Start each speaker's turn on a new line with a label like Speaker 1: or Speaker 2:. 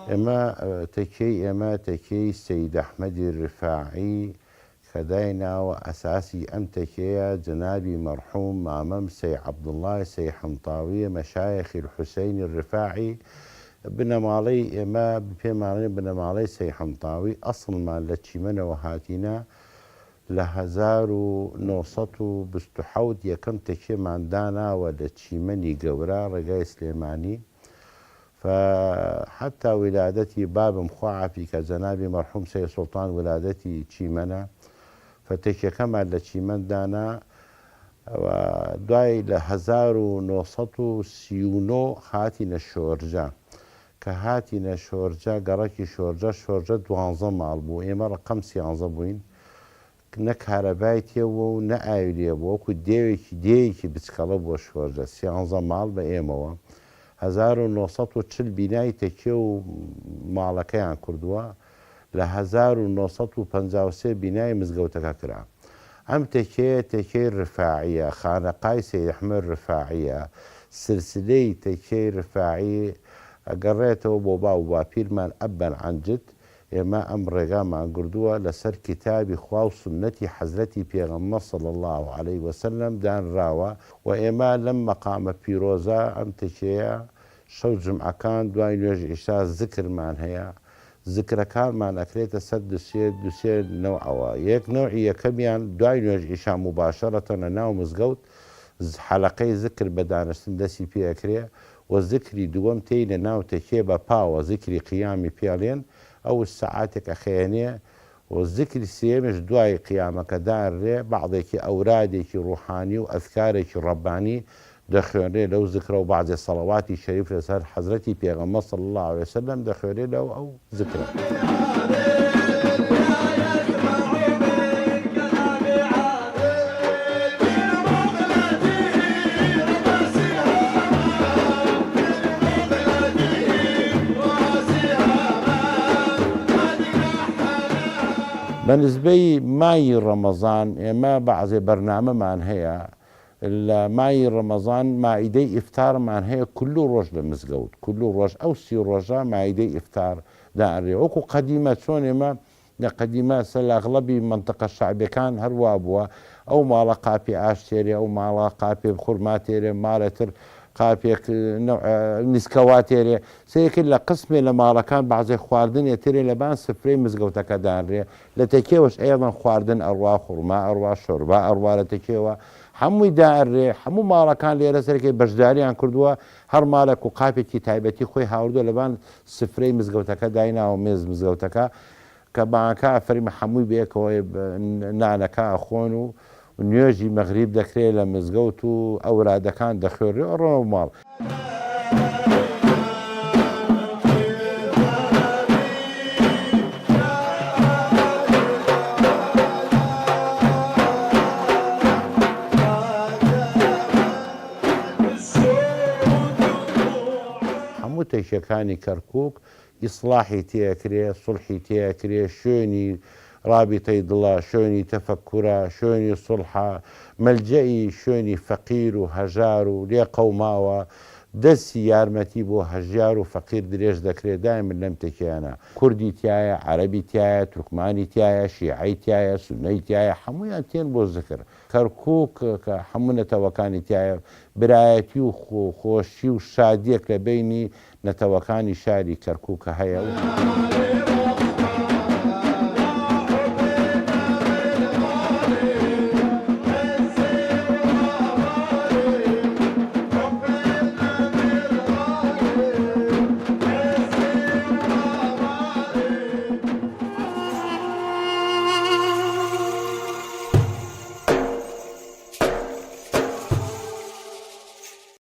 Speaker 1: ئێمە تەکەی سەید ئەحمەدی ڕفاعی کە دایناوە ئەساسی ئەم تەکەیە جەنابی مەرحووم مامەم سەی عەبدوڵڵای سەی حەنتاویە مەشایەخی الحوسەینی ڕفاعی بنەماڵەی ئێمە پێمانێ بنەماڵەی سەی حەنتاوی ئەسڵمان لە چیمەنەوە هاتینە لە 1927 یەکەم تەکێمان داناوە لە چیمەنی گەورە ڕێگای سلێمانی فحتى ولادتي بابم خواعفي كجنابي مرحوم سيد سلطان ولادتي چيمنة فتكي كما لچيمن دانا ودواي ل 1939 هاتينا الشورجا كهاتينا الشورجا قراكي شورجا دوانزا مالبو ايما رقم سيانزا بوين نك هربايتي و نآيولي بو كو ديوكي بتكالا بو شورجا سيانزا مال با ايما 1940 بینای تەکێ و ماڵەکەیان کردووە لە 1953 بینای مزگەوتەکە کرا. ئەم تەکەی ڕفاعیە خانەقای سەید ئەحمەد ڕفاعیە سلسلەی تەکەی ڕفاعی ئەگەڕێتەوە بۆ باو باپیرمان ئەبەن عەنجد ئێمە ئەم ڕێگامان گردووە لەسەر کتابی خوا و سنەتی حەزرەتی پێغەمبەر صلی الله عليه وسلم دانراوە و ئێمە لەم مەقامە پیرۆزە ئەم تەکەیە شەو جمعەکان دوای نوێژی ئیشا زکرمان هەیە زکرەکانمان ئەکرێتە سەر دوسێ نەوعەوە یەک نەوعی یەکەمیان دوای نوێژی ئیشا مباشەرەتەن لە ناو مزگەوت حەلەقەی زکر بە دانستن دەستی پێ ئەکرێ و زکری دووەم تێی لە ناو تەکێ بە پاوە زکری قیامی پێڵێن ئەو سەعاتێکە خێنێ و زکری سێمش دوای قیامەکە دارڕێ بەعضێکی ئەورادێکی ڕوحانی و ئەذکارێکی ڕەبانی دەخوێنرێ لەو زکرە و بعضێ سەڵەواتی شەریف لەسەر حەزرەتی پێغەمبەر صلی الله عليه وسلم دەخوێنرێ لەو ئەو زکرە. بەنسبەی مای ڕەمەزان ئێمە بەعزێ بەرنامەمان هەیە لە مای ڕەمەزان مائیدەی ئیفتارمان هەیە کولو ڕۆژ لە مزگەوت کولو ڕۆژ ئەو 30 ڕۆژە مائیدەی ئیفتار دائڕێ وەکو قەدیمە چۆن ئێمە لە قەدیمە سەلاغڵەبی منتەقە شەعبیەکان هەروە بووە ئەو ماڵە قاپی ئاش تێرێ ئەو ماڵە قاپێ خورما تێرێ ماڵێتر قاپێک نیسکەوا تێرێ سەیەکرد لە قسمێ لە ماڵەکان بەعزێ خواردنێ تێرێ لەبان سفرەی مزگەوتەکە دانرێ لە تەکێوەش ئێوەن خواردن ئەڕوا خوڕما ئەڕوا شۆربا ئەڕوا لە تەکێوە هەمووی دائڕێ هەموو ماڵەکان لێرە سەرەکەی بەشداریان کردووە هەر ماڵێک و قاپێکی تایبەتی خۆی هاوردووە لەبان سفرەی مزگەوتەکە دایناوە مێز مزگەوتەکە کە بانکە ئەفەریمە هەمووی بەیەکەوە نانەکە ئەخۆن و نوێژی مەغریب دەکرێت لە مزگەوت و ئەورادەکان دەخوێنرێ ڕۆنە ماڵ. هەموو تەکیەکانی کەرکووک ئیسلاحی تێکرێ سڵحی تێکرێ شوێنی رابطەی دڵە شوێنی تەفەکورە شوێنی سڵحە مەلجەئی شوێنی فەقیر و هەژار و لێ قەوماوە دەستی یارمەتی بۆ هەژیار و فەقیر درێژ دەکرێت دایمن لەم تێکیانە کوردی تایە عەرەبی تایە تورکمانی تایە شیعەی تایە سوننەی تایە هەموویان تێن بۆ زکر کەرکووک کە هەموو نەتەوەکانی تایە برایەتی و خۆشی و شادیەک لە بینی نەتەوەکانی شاری کەرکووکە هەیە.